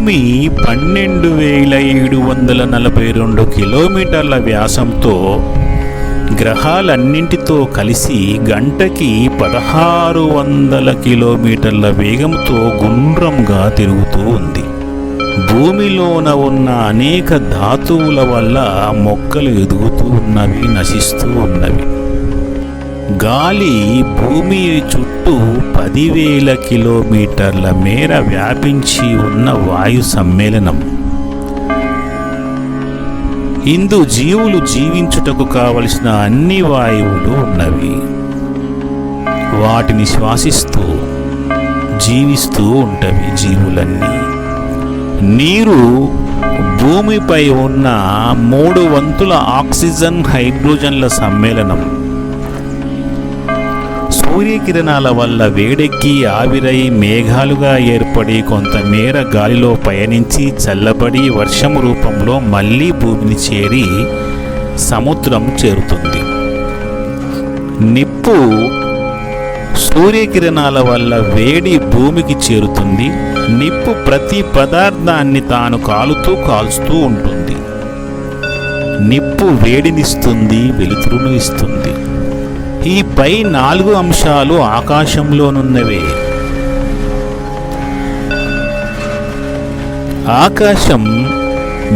భూమి 12,742 కిలోమీటర్ల వ్యాసంతో గ్రహాలన్నింటితో కలిసి గంటకి 1600 కిలోమీటర్ల వేగంతో గుండ్రంగా తిరుగుతూ ఉంది. భూమిలోన ఉన్న అనేక ధాతువుల వల్ల మొక్కలు ఎదుగుతూ ఉన్నవి, నశిస్తూ ఉన్నవి. గాలి భూమి చుట్టూ 10,000 కిలోమీటర్ల మేర వ్యాపించి ఉన్న వాయు సమ్మేళనం. ఇందు జీవులు జీవించుటకు కావలసిన అన్ని వాయువులు ఉన్నవి. వాటిని శ్వాసిస్తూ జీవిస్తూ ఉంటవి జీవులన్నీ. నీరు భూమిపై ఉన్న 3 వంతుల ఆక్సిజన్, హైడ్రోజన్ల సమ్మేళనం. సూర్యకిరణాల వల్ల వేడెక్కి ఆవిరై మేఘాలుగా ఏర్పడి కొంతమేర గాలిలో పయనించి చల్లబడి వర్షం రూపంలో మళ్ళీ భూమిని చేరి సముద్రం చేరుతుంది. నిప్పు సూర్యకిరణాల వల్ల వేడి భూమికి చేరుతుంది. నిప్పు ప్రతి పదార్థాన్ని తాను కాల్చుతూ ఉంటుంది. నిప్పు వేడినిస్తుంది, వెలుతురును ఇస్తుంది. ఈ పై 4 అంశాలు ఆకాశంలోనున్నవే. ఆకాశం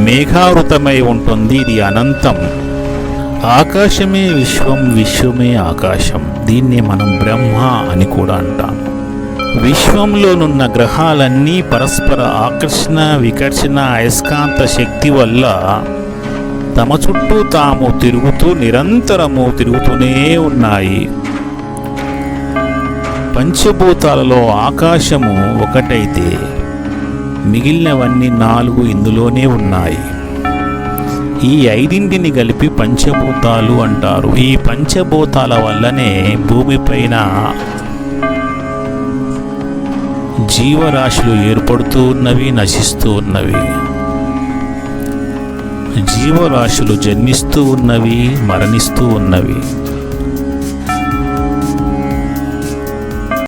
మేఘావృతమై ఉంటుంది. ఇది అనంతం. ఆకాశమే విశ్వం, విశ్వమే ఆకాశం. దీన్ని మనం బ్రహ్మ అని కూడా అంటాం. విశ్వంలోనున్న గ్రహాలన్నీ పరస్పర ఆకర్షణ, వికర్షణ, అయస్కాంత శక్తి వల్ల తమ చుట్టూ తాము తిరుగుతూ నిరంతరము తిరుగుతూనే ఉన్నాయి. పంచభూతాలలో ఆకాశము ఒకటైతే మిగిలినవన్నీ 4 ఇందులోనే ఉన్నాయి. ఈ 5ంటిని కలిపి పంచభూతాలు అంటారు. ఈ పంచభూతాల వల్లనే భూమిపైన జీవరాశులు ఏర్పడుతూ ఉన్నవి, నశిస్తూ ఉన్నవి. జీవరాశులు జన్మిస్తూ ఉన్నవి, మరణిస్తూ ఉన్నవి.